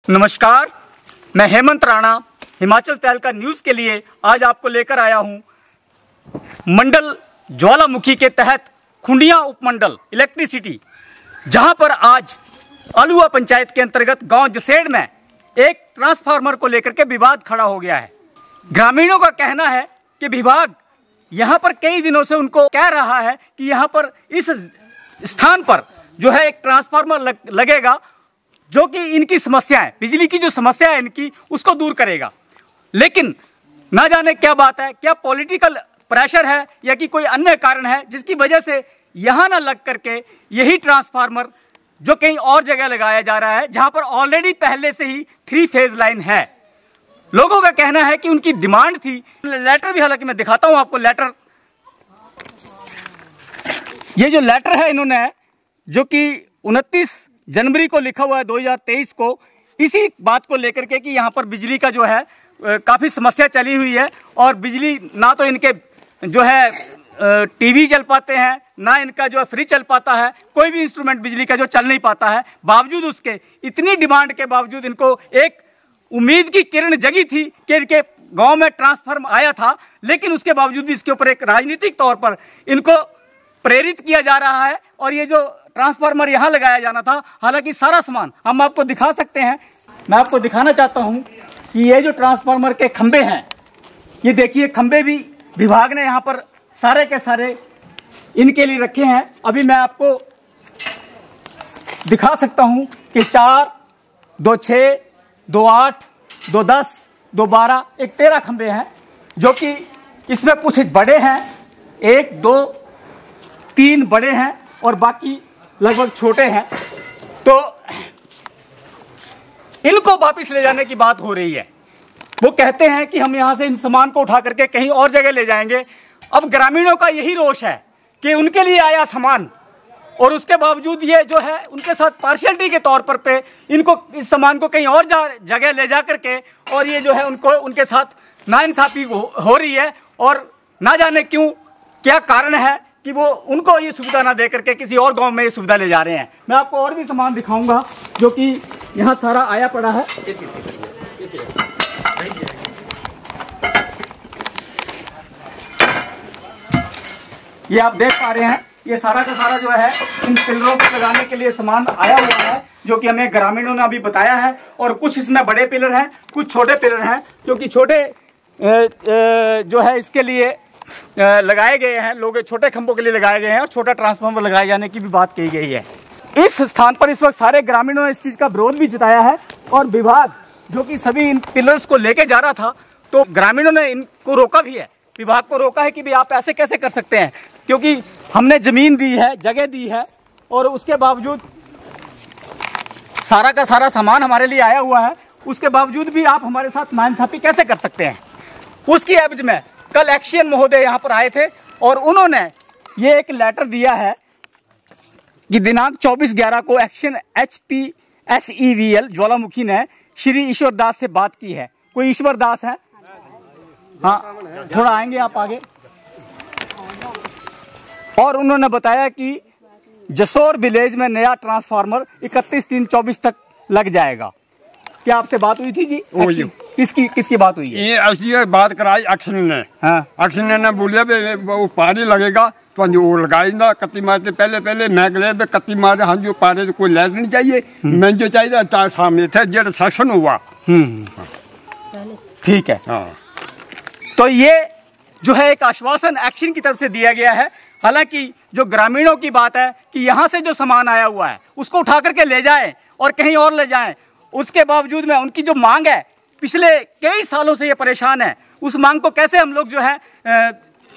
नमस्कार, मैं हेमंत राणा हिमाचल तहलका न्यूज़ के लिए आज आपको लेकर आया हूं मंडल ज्वालामुखी के तहत खुंडिया उपमंडल इलेक्ट्रिसिटी, जहां पर आज अलुआ पंचायत के अंतर्गत गांव जसेड़ में एक ट्रांसफार्मर को लेकर के विवाद खड़ा हो गया है। ग्रामीणों का कहना है कि विभाग यहां पर कई दिनों से उनको कह रहा है कि यहां पर इस स्थान पर जो है एक ट्रांसफार्मर लगेगा जो कि इनकी समस्या है, बिजली की जो समस्या है इनकी, उसको दूर करेगा। लेकिन ना जाने क्या बात है, क्या पॉलिटिकल प्रेशर है या कि कोई अन्य कारण है जिसकी वजह से यहाँ ना लग करके यही ट्रांसफार्मर जो कहीं और जगह लगाया जा रहा है, जहाँ पर ऑलरेडी पहले से ही 3 फेज लाइन है। लोगों का कहना है कि उनकी डिमांड थी, लेटर भी, हालांकि मैं दिखाता हूँ आपको लेटर। ये जो लेटर है इन्होंने, जो कि 29 जनवरी को लिखा हुआ है 2023 को, इसी बात को लेकर के कि यहाँ पर बिजली का जो है काफ़ी समस्या चली हुई है और बिजली ना तो इनके जो है टीवी चल पाते हैं, ना इनका जो है फ्रिज चल पाता है, कोई भी इंस्ट्रूमेंट बिजली का जो चल नहीं पाता है। बावजूद उसके, इतनी डिमांड के बावजूद इनको एक उम्मीद की किरण जगी थी कि इनके गाँव में ट्रांसफार्मर आया था, लेकिन उसके बावजूद भी इसके ऊपर एक राजनीतिक तौर पर इनको प्रेरित किया जा रहा है। और ये जो ट्रांसफार्मर यहाँ लगाया जाना था, हालांकि सारा सामान हम आपको दिखा सकते हैं। मैं आपको दिखाना चाहता हूँ कि ये जो ट्रांसफार्मर के खंबे हैं, ये देखिए खंबे भी विभाग ने यहाँ पर सारे के सारे इनके लिए रखे हैं। अभी मैं आपको दिखा सकता हूँ कि 4, 2, 6, 2, 8, 2, 10, 2, 12, एक 13 खंबे हैं, जो कि इसमें कुछ बड़े हैं, 1, 2, 3 बड़े हैं और बाकी लगभग छोटे हैं। तो इनको वापस ले जाने की बात हो रही है। वो कहते हैं कि हम यहाँ से इन सामान को उठा करके कहीं और जगह ले जाएंगे। अब ग्रामीणों का यही रोष है कि उनके लिए आया सामान और उसके बावजूद ये जो है उनके साथ पार्शियलिटी के तौर पर पे इनको इस सामान को कहीं और जगह ले जा करके, और ये जो है उनको उनके साथ नाइंसाफी हो रही है। और ना जाने क्यों, क्या कारण है कि वो उनको ये सुविधा ना दे करके किसी और गांव में ये सुविधा ले जा रहे हैं। मैं आपको और भी सामान दिखाऊंगा जो कि यहाँ सारा आया पड़ा है। ये आप देख पा रहे हैं, ये सारा का सारा जो है इन पिलरों को लगाने के लिए सामान आया हुआ है, जो कि हमें ग्रामीणों ने अभी बताया है। और कुछ इसमें बड़े पिलर हैं, कुछ छोटे पिलर हैं, जो कि छोटे जो है इसके लिए लगाए गए हैं, लोग छोटे खंभों के लिए लगाए गए हैं और छोटा ट्रांसफार्मर लगाए जाने की भी बात कही गई है। इस स्थान पर इस वक्त सारे ग्रामीणों ने इस चीज का विरोध भी जताया है और विभाग जो कि सभी इन पिलर्स को लेके जा रहा था, तो ग्रामीणों ने इनको रोका भी है, विभाग को रोका है कि भाई आप ऐसे कैसे कर सकते हैं, क्योंकि हमने जमीन दी है, जगह दी है और उसके बावजूद सारा का सारा सामान हमारे लिए आया हुआ है, उसके बावजूद भी आप हमारे साथ नाइंसाफी कैसे कर सकते हैं। उसकी एवज में कल एक्शन महोदय यहाँ पर आए थे और उन्होंने ये एक लेटर दिया है कि दिनांक 24/11 को एक्शन HPSEVL ज्वालामुखी ने श्री ईश्वर दास से बात की है। कोई ईश्वर दास है? हाँ, थोड़ा आएंगे आप आगे। और उन्होंने बताया कि जसोर विलेज में नया ट्रांसफार्मर 31/3/24 तक लग जाएगा। क्या आपसे बात हुई थी जी? किसकी बात हुई है? ये ऐसी बात कराई एक्शन ने। हाँ, एक्शन ने बोलिया वो पानी लगेगा तो वो लगाएगा कत्ती मारते पहले मैं गले कत्ती मारे, हाँ जो पारे तो कोई लैट नहीं चाहिए, मैं जो चाहिए चार सामने थे जेड सेक्शन हुआ। ठीक है। हाँ, तो ये जो है एक आश्वासन एक्शन की तरफ से दिया गया है। हालांकि जो ग्रामीणों की बात है कि यहाँ से जो सामान आया हुआ है उसको उठा करके ले जाएं और कहीं और ले जाएं, उसके बावजूद में उनकी जो मांग है, पिछले कई सालों से ये परेशान है, उस मांग को कैसे हम लोग जो है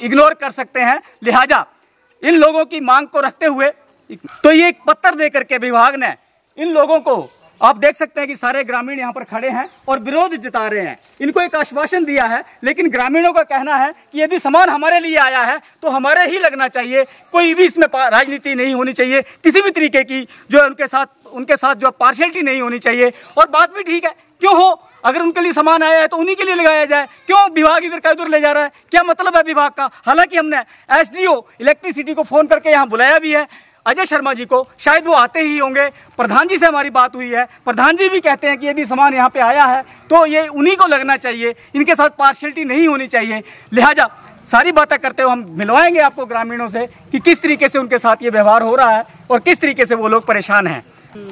इग्नोर कर सकते हैं। लिहाजा इन लोगों की मांग को रखते हुए तो ये एक पत्र दे करके विभाग ने इन लोगों को, आप देख सकते हैं कि सारे ग्रामीण यहाँ पर खड़े हैं और विरोध जता रहे हैं। इनको एक आश्वासन दिया है, लेकिन ग्रामीणों का कहना है कि यदि सामान हमारे लिए आया है तो हमारे ही लगना चाहिए, कोई भी इसमें राजनीति नहीं होनी चाहिए, किसी भी तरीके की जो है उनके साथ जो पार्शियलिटी नहीं होनी चाहिए। और बात भी ठीक है, क्यों हो, अगर उनके लिए सामान आया है तो उन्हीं के लिए लगाया जाए, क्यों विभाग इधर का उधर ले जा रहा है, क्या मतलब है विभाग का। हालांकि हमने SDO इलेक्ट्रिसिटी को फोन करके यहाँ बुलाया भी है अजय शर्मा जी को, शायद वो आते ही होंगे। प्रधान जी से हमारी बात हुई है, प्रधान जी भी कहते हैं कि यदि सामान यहाँ पे आया है तो ये उन्हीं को लगना चाहिए, इनके साथ पार्शियलिटी नहीं होनी चाहिए। लिहाजा सारी बातें करते हुए हम मिलवाएंगे आपको ग्रामीणों से कि किस तरीके से उनके साथ ये व्यवहार हो रहा है और किस तरीके से वो लोग परेशान हैं।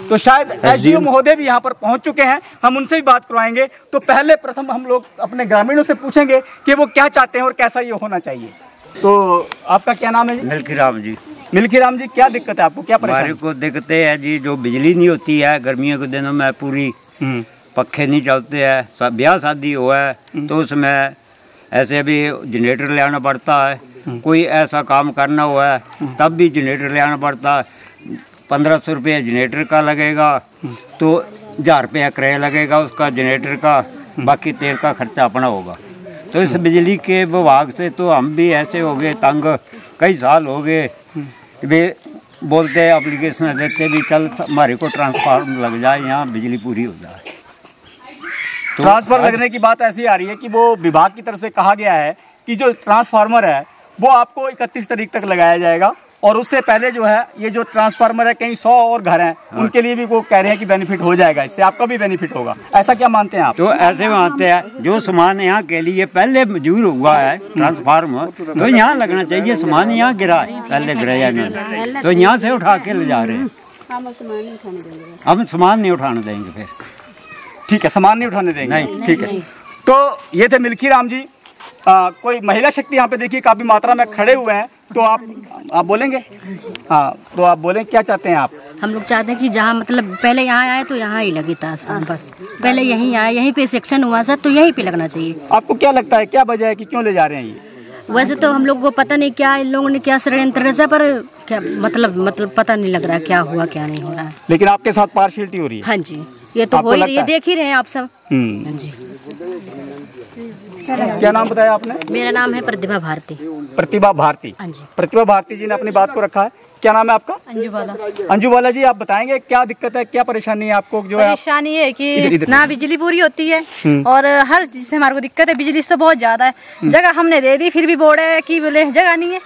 तो शायद एसडीओ महोदय भी यहाँ पर पहुँच चुके हैं, हम उनसे भी बात करवाएंगे। तो पहले प्रथम हम लोग अपने ग्रामीणों से पूछेंगे कि वो क्या चाहते हैं और कैसा ये होना चाहिए। तो आपका क्या नाम है जी? मिल्की राम जी। मिल्की राम जी, क्या दिक्कत है आपको, क्या परेशानी? हमारे को दिक्कतें है जी, जो बिजली नहीं होती है गर्मियों के दिनों में पूरी, पक्खे नहीं चलते हैं, ब्याह शादी हुआ है तो उसमें ऐसे भी जनरेटर ले आना पड़ता है, कोई ऐसा काम करना हुआ है तब भी जनरेटर ले आना पड़ता है। 1500 रुपये जनरेटर का लगेगा तो 1000 रुपया किराया लगेगा उसका जनरेटर का, बाकी तेल का खर्चा अपना होगा। तो इस बिजली के विभाग से तो हम भी ऐसे हो गए तंग, कई साल हो गए। वे बोलते एप्लीकेशन देते भी चल हमारे को ट्रांसफार्मर लग जाए, यहाँ बिजली पूरी हो जाए। तो ट्रांसफार्मर लगने की बात ऐसी आ रही है कि वो विभाग की तरफ से कहा गया है कि जो ट्रांसफार्मर है वो आपको 31 तारीख तक लगाया जाएगा, और उससे पहले जो है ये जो ट्रांसफार्मर है कहीं 100 और घर हैं उनके लिए भी वो कह रहे हैं कि बेनिफिट हो जाएगा, इससे आपका भी बेनिफिट होगा। ऐसा क्या मानते हैं आप? तो ऐसे मानते हैं जो सामान यहाँ के लिए पहले मंजूर हुआ है ट्रांसफार्मर, तो यहाँ लगना चाहिए। सामान यहाँ गिरा है, पहले गिराया इन्होंने, तो यहाँ से उठा के ले जा रहे हैं। हम सामान नहीं उठाने देंगे फिर। ठीक है, सामान नहीं उठाने देंगे? नहीं। ठीक है। तो ये थे मिल्की राम जी। कोई महिला शक्ति यहाँ पे देखिए काफी मात्रा में खड़े हुए हैं, तो आप बोलेंगे? हाँ, तो आप बोलें, क्या चाहते हैं आप? हम लोग चाहते हैं कि जहाँ मतलब पहले यहाँ आए तो यहाँ ही लगे था, बस पहले यहीं आए, यहीं पे सेक्शन हुआ सर, तो यहीं पे लगना चाहिए। आपको क्या लगता है, क्या वजह है कि क्यों ले जा रहे हैं ये? वैसे तो हम लोग को पता नहीं क्या इन लोगों ने क्या षड्यंत्र रचा, पर क्या मतलब पता नहीं लग रहा क्या हुआ क्या नहीं हो रहा है। लेकिन आपके साथ पार्शियलिटी हो रही है? हाँ जी, ये तो हो ही रही है, देख ही रहे हैं आप सब। हाँ जी। क्या नाम बताया आपने? मेरा नाम है प्रतिभा भारती। प्रतिभा भारती? हाँ जी। प्रतिभा भारती जी ने अपनी बात को रखा है। क्या नाम है आपका? अंजू बाला। अंजू बाला जी, आप बताएंगे क्या दिक्कत है, क्या परेशानी है आपको? जो परेशानी है कि ना बिजली पूरी होती है और हर चीज से हमारे को दिक्कत है, बिजली से बहुत ज्यादा है। जगह हमने दे दी फिर भी बोल रहे हैं कि बोले जगह नहीं है।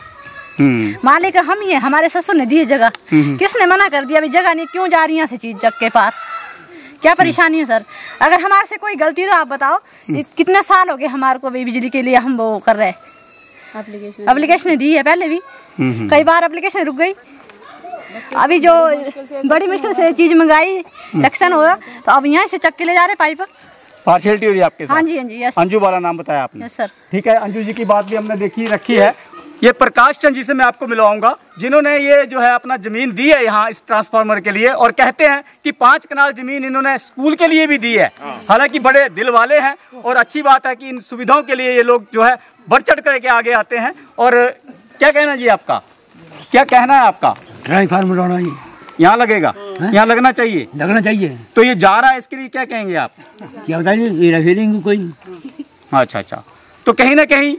मालिक हम ही है, हमारे ससुर ने दी है जगह, किसने मना कर दिया? अभी जगह नहीं, क्यों जा रही है ऐसी चीज जग के पार? क्या परेशानी है सर? अगर हमारे से कोई गलती तो आप बताओ। कितने साल हो गए हमारे को बिजली के लिए हम वो कर रहे हैं, एप्लीकेशन दी है, पहले भी कई बार एप्लीकेशन रुक गई। अभी जो बड़ी मुश्किल से चीज मंगाई, इलेक्शन होगा तो अब यहाँ से चक्के ले जा रहे पाइप। पार्शियलिटी हो रही है आपके साथ? हाँ जी, हाँ जी, यस। अंजू वाला नाम बताया आपने? Yes sir. ठीक है, अंजू जी की बात भी हमने रखी है। ये प्रकाश चंद जी से मैं आपको मिलवाऊंगा, जिन्होंने ये जो है अपना जमीन दी है यहाँ इस ट्रांसफार्मर के लिए, और कहते हैं कि 5 कनाल जमीन इन्होंने स्कूल के लिए भी दी है। हालांकि बड़े दिल वाले हैं और अच्छी बात है कि इन सुविधाओं के लिए ये लोग जो है बढ़ चढ़ करके आगे आते हैं। और क्या कहना जी आपका, क्या कहना है आपका? ट्रांसफार्मर होना ही यहाँ लगेगा, यहाँ लगना चाहिए, लगना चाहिए। तो ये जा रहा है, इसके लिए क्या कहेंगे आप? क्या बताइए, फीलिंग कोई। अच्छा, तो कहीं ना कहीं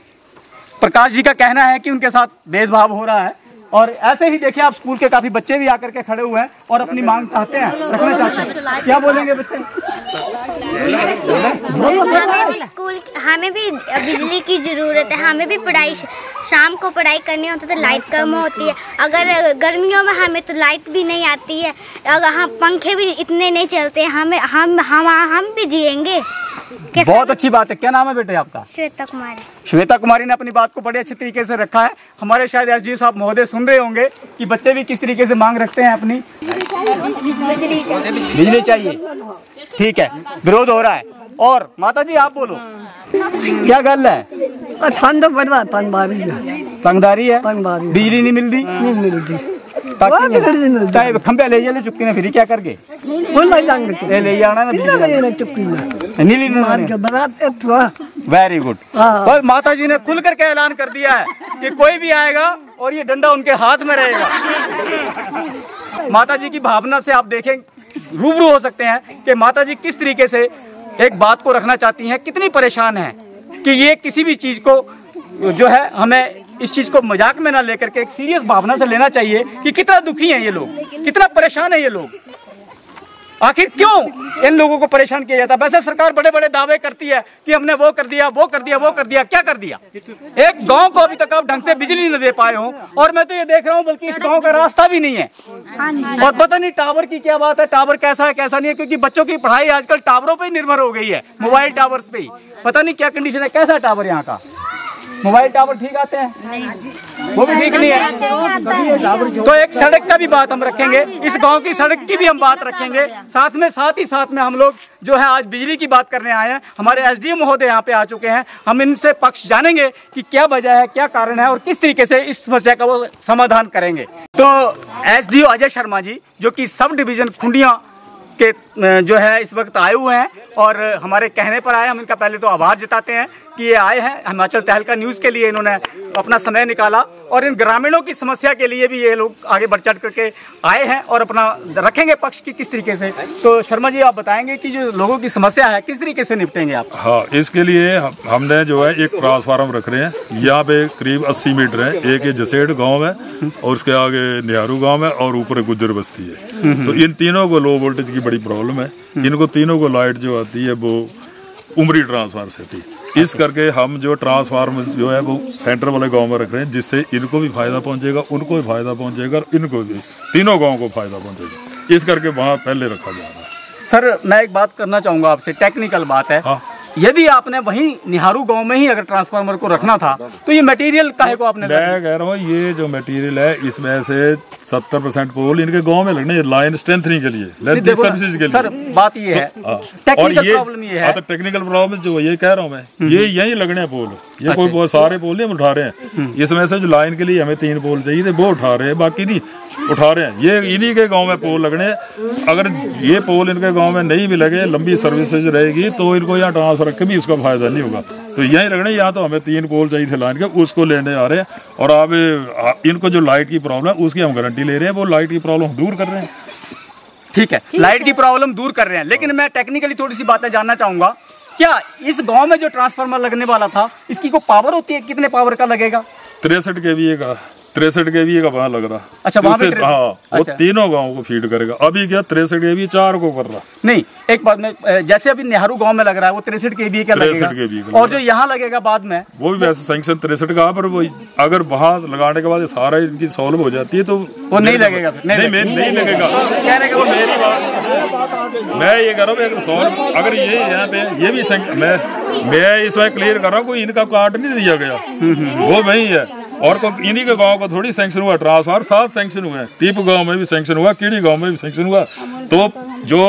प्रकाश जी का कहना है कि उनके साथ भेदभाव हो रहा है। और ऐसे ही देखिए आप, स्कूल के काफी बच्चे भी आकर के खड़े हुए हैं और अपनी मांग चाहते हैं, रखना चाहते हैं। क्या बोलेंगे बच्चे? हमें भी बिजली की जरूरत है, हमें भी पढ़ाई, शाम को पढ़ाई करनी होती है तो लाइट कम होती है। अगर गर्मियों में हमें तो लाइट भी नहीं आती है, अगर हम पंखे भी इतने नहीं चलते, हम भी जिएंगे। बहुत अच्छी बात है। क्या नाम है बेटे आपका? श्वेता कुमारी। श्वेता कुमारी ने अपनी बात को बड़े अच्छे तरीके से रखा है। हमारे शायद एसडीओ साहब महोदय सुन रहे होंगे कि बच्चे भी किस तरीके से मांग रखते हैं अपनी। बिजली चाहिए, ठीक है, विरोध हो रहा है। और माता जी आप बोलो, क्या गल है? ठंड तो बढ़ तंगदारी है, बिजली नहीं मिलती, खंबे ले जा चुकी ने, फिर क्या करके ले जाना ना, वेरी गुड। बस माता जी ने खुल करके ऐलान कर दिया है कि कोई भी आएगा और ये डंडा उनके हाथ में रहेगा। माता जी की भावना से आप देखें, रूबरू हो सकते हैं कि माता जी किस तरीके से एक बात को रखना चाहती हैं, कितनी परेशान है कि ये किसी भी चीज को जो है, हमें इस चीज को मजाक में ना लेकर के एक सीरियस भावना से लेना चाहिए कि कितना दुखी हैं ये लोग, कितना परेशान है ये लोग। आखिर क्यों इन लोगों को परेशान किया जाता है? वैसे सरकार बड़े बड़े दावे करती है कि हमने वो कर दिया, वो कर दिया, वो कर दिया। क्या कर दिया? एक गांव को अभी तक आप ढंग से बिजली न दे पाए हो। और मैं तो ये देख रहा हूँ बल्कि इस गांव का रास्ता भी नहीं है। और पता नहीं टावर की क्या बात है, टावर कैसा है कैसा नहीं है, क्योंकि बच्चों की पढ़ाई आजकल टावरों पे निर्भर हो गई है, मोबाइल टावर्स पे ही। पता नहीं क्या कंडीशन है। कैसा टावर यहाँ का? मोबाइल टावर ठीक आते हैं? वो भी ठीक नहीं है। तो एक सड़क का भी बात हम रखेंगे, इस गांव की सड़क की भी हम बात रखेंगे। साथ ही साथ में हम लोग जो है आज बिजली की बात करने आए हैं। हमारे एसडीओ महोदय यहाँ पे आ चुके हैं। हम इनसे पक्ष जानेंगे कि क्या वजह है, क्या कारण है और किस तरीके से इस समस्या का वो समाधान करेंगे। तो एसडीओ अजय शर्मा जी, जो कि सब डिवीजन खुंडिया के जो है इस वक्त आए हुए हैं और हमारे कहने पर आए। हम इनका पहले तो आभार जताते हैं कि ये आए हैं हिमाचल तहलका न्यूज़ के लिए, इन्होंने अपना समय निकाला और इन ग्रामीणों की समस्या के लिए भी ये लोग आगे बढ़ चढ़ करके आए हैं और अपना रखेंगे पक्ष की किस तरीके से। तो शर्मा जी, आप बताएंगे कि जो लोगों की समस्या है किस तरीके से निपटेंगे आप? हाँ, इसके लिए हमने जो है एक ट्रांसफार्मर रख रहे हैं। यहाँ पे करीब 80 मीटर है। एक ये जसेड़ गाँव है और उसके आगे निहारू गाँव है और ऊपर गुज्जर बस्ती है। तो इन तीनों को लो वोल्टेज की बड़ी प्रॉब्लम है। इनको तीनों को लाइट जो आती है वो उमरी ट्रांसफार्मर से थी। इस करके हम जो ट्रांसफार्मर जो है वो सेंटर वाले गांव में रख रहे हैं, जिससे इनको भी फायदा पहुंचेगा, उनको भी फायदा पहुंचेगा और इनको भी, तीनों गांव को फायदा पहुंचेगा। इस करके वहाँ पहले रखा जा रहा है। सर, मैं एक बात करना चाहूंगा आपसे, टेक्निकल बात है। हाँ। यदि आपने वहीं निहारू गांव में ही अगर ट्रांसफार्मर को रखना था तो ये मटेरियल काहे को आपने? मैं कह रहा हूँ ये जो मटेरियल है इसमें से 70% पोल इनके गांव में लगने, लाइन स्ट्रेंथनिंग के लिए, सर्विसेज के लिए। सर, बात ये है, टेक्निकल प्रॉब्लम ये है। तो टेक्निकल प्रॉब्लम जो ये कह रहा हूँ मैं, ये यही लगने पोल। ये कोई बहुत सारे पोल नहीं हम उठा रहे हैं। इसमें से जो लाइन के लिए हमें 3 पोल चाहिए थे वो उठा रहे हैं, बाकी नहीं उठा रहे हैं। ये इन्हीं के गांव में पोल लगने। अगर ये पोल इनके गांव में नहीं भी लगे, लंबी सर्विसेज रहेगी तो इनको यहाँ ट्रांसफर रख के भी उसका फायदा नहीं होगा। तो यहीं लगने। यहाँ तो हमें 3 पोल चाहिए थे लाइन के, उसको लेने आ रहे हैं। और अब इनको जो लाइट की प्रॉब्लम है उसकी हम गारंटी ले रहे हैं, वो लाइट की प्रॉब्लम दूर कर रहे हैं। ठीक है, लाइट की प्रॉब्लम दूर कर रहे हैं। लेकिन मैं टेक्निकली थोड़ी सी बातें जानना चाहूंगा। क्या इस गांव में जो ट्रांसफार्मर लगने वाला था इसकी कोई पावर होती है? कितने पावर का लगेगा? 63 kVA का 63 kVA का वहाँ लग रहा। अच्छा, वहाँ पे हाँ, वो तीनों गाँव को फीड करेगा। अभी क्या 63 kVA 4 को कर रहा नहीं। एक बात में, जैसे अभी नेहरू गांव में लग रहा है वो 63 kVA का लगेगा, और जो यहाँ लगेगा बाद में वो भी वैसे सैंक्शन 63 का, पर वो अगर वहाँ लगाने के बाद सारा इनकी सॉल्व हो जाती है तो वो नहीं लगेगा। नहीं लगेगा। मेरी बात मैं ये कह रहा हूँ, सॉल्व अगर ये यहाँ पे ये भी मैं इसमें क्लियर कर रहा हूँ, कोई इनका कार्ड नहीं दिया गया, वो वही है। और इन्हीं के गांव को थोड़ी सैंक्शन हुआ ट्रांसफार्मर, 7 सैंक्शन हुए। टीप गांव में भी सैंक्शन हुआ, कीड़ी गांव में भी सैंक्शन हुआ। तो जो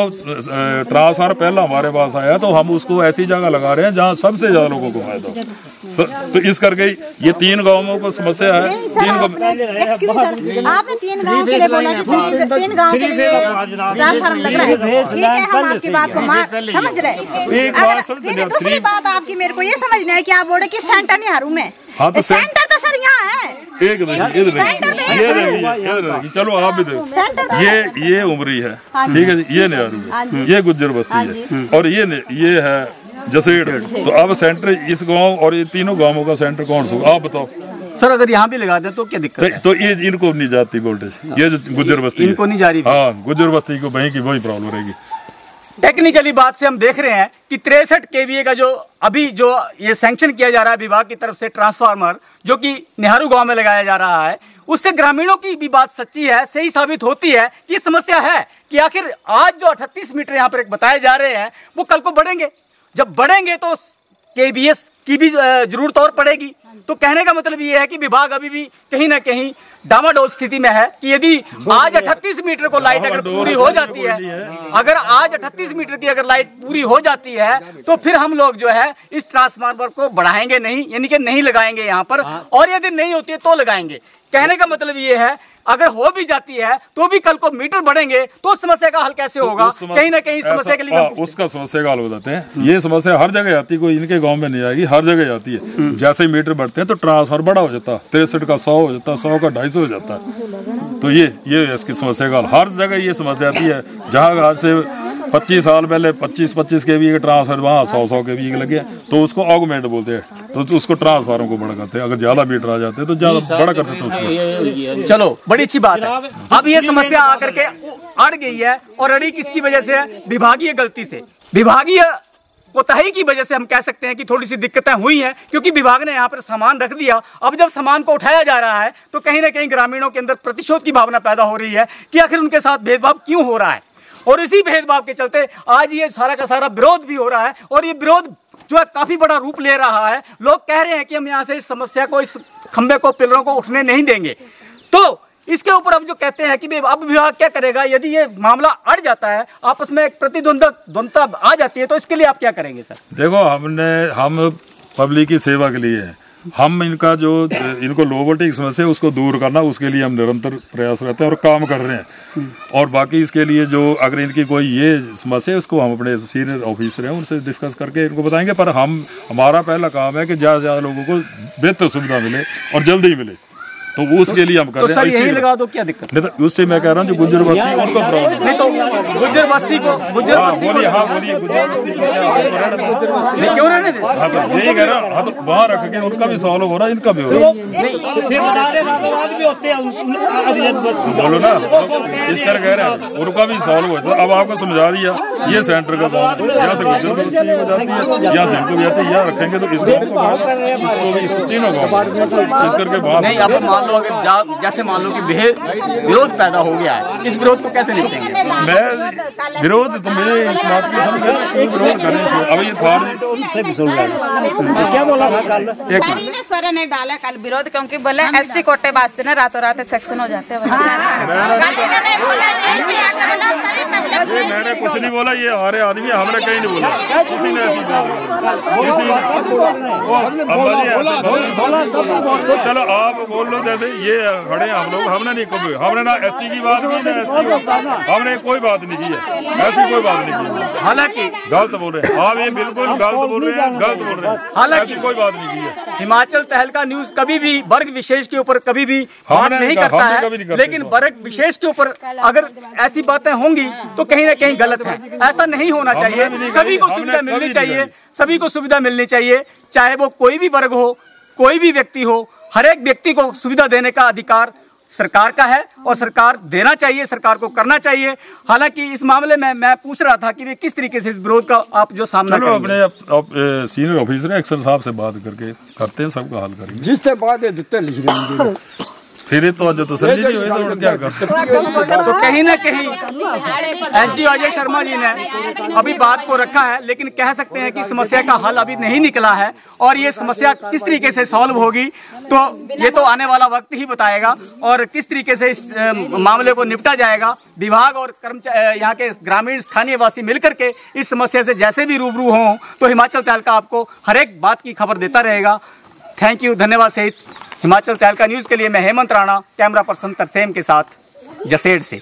ट्रांसफार्मर पहला हमारे पास आया तो हम उसको ऐसी जगह लगा रहे हैं जहां सबसे ज्यादा लोगों को फायदा हो। तो इस करके ये 3 गांवों को समस्या है। आपने 3 गांव के लिए बोला कि 3 गांव के लिए ट्रांसफार्मर लग रहा है, ठीक है, हम आपकी बात को समझ रहे हैं। दूसरी बात आपकी मेरे को ये समझना है कि आप बोले कि सेंटर निहारू में। हाँ, तो सेंटर तो सर यहाँ है। एक चलो आप भी देखो, ये उमरी है, ठीक है, ये निहारू है, ये गुज्जर बस्ती है और ये है जसेड़। तो अब सेंटर इस गांव और ये तीनों गांवों का सेंटर कौन सा, आप बताओ सर? अगर यहाँ भी लगा दें तो क्या दिक्कत है? तो ये इनको नहीं जाती वोल्टेज, ये जो गुज्जर बस्ती इनको नहीं जा रही। हाँ, गुज्जर बस्ती को वहीं की वही प्रॉब्लम रहेगी। टेक्निकली बात से हम देख रहे हैं कि 63 kVA का जो अभी जो ये सैंक्शन किया जा रहा है विभाग की तरफ से ट्रांसफार्मर, जो कि नेहरू गांव में लगाया जा रहा है, उससे ग्रामीणों की भी बात सच्ची है, सही साबित होती है कि समस्या है कि आखिर आज जो 38 मीटर यहाँ पर बताए जा रहे हैं वो कल को बढ़ेंगे। जब बढ़ेंगे तो KVS की भी जरूरत और पड़ेगी। तो कहने का मतलब ये है कि विभाग अभी भी कहीं ना कहीं डामाडोल स्थिति में है कि यदि आज 38 मीटर को लाइट अगर पूरी हो जाती है, अगर आज 38 मीटर की अगर लाइट पूरी हो जाती है तो फिर हम लोग जो है इस ट्रांसफार्मर को बढ़ाएंगे नहीं, यानी कि नहीं लगाएंगे यहाँ पर, और यदि नहीं होती है तो लगाएंगे। कहने का मतलब ये है अगर हो भी जाती है तो भी कल को मीटर बढ़ेंगे तो समस्या का हल कैसे होगा? कहीं ना कहीं समस्या के लिए उसका समस्या का हल हो जाते हैं। ये समस्या हर जगह आती है, कोई इनके गांव में नहीं आएगी, हर जगह आती है। जैसे ही मीटर बढ़ते हैं तो ट्रांसफर बड़ा हो जाता है, 63 का 100 हो जाता है, 100 का 250 हो जाता है। तो ये इसकी समस्या का हल हर जगह ये समस्या आती है। जहाँ आज से 25 साल पहले 25 kV के ट्रांसफर वहाँ 100 kV के लगे, तो उसको ऑगमेंट बोलते हैं, तो उसको ट्रांसफार्मर को बड़ा करते हैं। अगर ज्यादा मीटर आ जाते हैं तो ज्यादा बड़ा करते हैं उसको। चलो बड़ी अच्छी बात है। अब ये समस्या आकर के अड़ गई है, और अड़ी किसकी वजह से है? विभागीय गलती से, विभागीय कोताही की वजह से हम कह सकते हैं कि थोड़ी सी दिक्कतें हुई हैं, क्योंकि विभाग ने यहाँ पर सामान रख दिया। अब जब सामान को उठाया जा रहा है तो कहीं ना कहीं ग्रामीणों के अंदर प्रतिशोध की भावना पैदा हो रही है कि आखिर उनके साथ भेदभाव क्यों हो रहा है, और इसी भेदभाव के चलते आज ये सारा का सारा विरोध भी हो रहा है, और ये विरोध जो है काफी बड़ा रूप ले रहा है। लोग कह रहे हैं कि हम यहाँ से इस समस्या को, इस खंबे को, पिलरों को उठने नहीं देंगे। तो इसके ऊपर अब जो कहते हैं कि अब विभाग क्या करेगा यदि ये मामला अड़ जाता है, आपस में एक प्रतिद्वंदता आ जाती है, तो इसके लिए आप क्या करेंगे सर? देखो, हम पब्लिक की सेवा के लिए हैं। हम इनको लो वोल्टेज समस्या है उसको दूर करना, उसके लिए हम निरंतर प्रयास करते हैं और काम कर रहे हैं। और बाकी इसके लिए जो अगर इनकी कोई ये समस्या है उसको हम अपने सीनियर ऑफिसर हैं उनसे डिस्कस करके इनको बताएंगे। पर हमारा पहला काम है कि ज़्यादा से ज़्यादा लोगों को बेहतर सुविधा मिले और जल्दी मिले, तो उसके लिए हम कर रहे हैं। तो सर यही लगा दो, क्या दिक्कत? नहीं तो उससे मैं कह रहा हूँ जो गुज्जर बस्ती उनको प्रॉब्लम नहीं, तो गुज्जर बस्ती को बोलिए क्यों रहने दे? हाँ तो यही कह रहा हूँ। हाँ तो वहाँ रख के उनका भी सॉल्व हो रहा है, इनका भी हो रहा है। बोलो ना, इस तरह कह रहे हैं उनका भी सॉल्व हो रहा है। अब आपको समझा दिया, ये सेंटर का काम यहाँ से गुज्जर बस्ती हो जाती है, यहाँ से इनको भी आती है, यहाँ रखेंगे तो इसको भी तीनों को इस करके बात। मान लो अगर जैसे मान लो कि विरोध पैदा हो गया है, इस विरोध को कैसे निपटेंगे? मैं विरोध तो मेरे इस बात की समझ विरोध करने से अब ये क्या बोला था कल? सर ने डाला कल विरोध, क्योंकि बोले SC कोटे वास्ते ना रातों रात सेक्शन हो जाते हैं। मैंने कुछ नहीं बोला, ये हमारे आदमी, हमने कहीं नहीं बोला, किसी ने ऐसी तो चलो आप बोल लो जैसे ये खड़े हम लोग, हमने नहीं कभी, हमने ना SC की बात की ना ST, हमने कोई बात नहीं की है, ऐसी कोई बात नहीं की। हालांकि गलत बोल रहे हैं आप, ये बिल्कुल गलत बोल रहे हैं, गलत बोल रहे हैं। हालांकि कोई बात नहीं की है। हिमाचल तहलका न्यूज कभी भी वर्ग विशेष के ऊपर कभी भी बात नहीं करता है, लेकिन वर्ग विशेष के ऊपर अगर ऐसी बातें होंगी तो कहीं ना कहीं गलत है। ऐसा नहीं होना चाहिए, सभी को सुविधा मिलनी चाहिए, सभी को सुविधा मिलनी चाहिए, चाहे वो कोई भी वर्ग हो, कोई भी व्यक्ति हो, हर एक व्यक्ति को सुविधा देने का अधिकार सरकार का है और सरकार देना चाहिए, सरकार को करना चाहिए। हालांकि इस मामले में मैं पूछ रहा था कि वे किस तरीके से इस विरोध का आप जो सामना करेंगे। अपने सीनियर ऑफिसर एक्शन साहब से बात करके करते हैं, सबका हल करेंगे। जिससे बात देते लिख रहे फिर तो जो तसल्ली नहीं हुई तो क्या करते? तो कहीं ना कहीं SD अजय शर्मा जी ने अभी बात को रखा है, लेकिन कह सकते हैं कि समस्या का हल अभी नहीं निकला है, और ये समस्या किस तरीके से सॉल्व होगी तो ये तो आने वाला वक्त ही बताएगा, और किस तरीके से इस मामले को निपटा जाएगा। विभाग और कर्मचारी, यहाँ के ग्रामीण स्थानीय वासी मिलकर के इस समस्या से जैसे भी रूबरू हों तो हिमाचल तहलका आपको हर एक बात की खबर देता रहेगा। थैंक यू, धन्यवाद सहित हिमाचल तहलका न्यूज़ के लिए मैं हेमंत राणा, कैमरा पर्सन तरसेम के साथ जसेड़ से।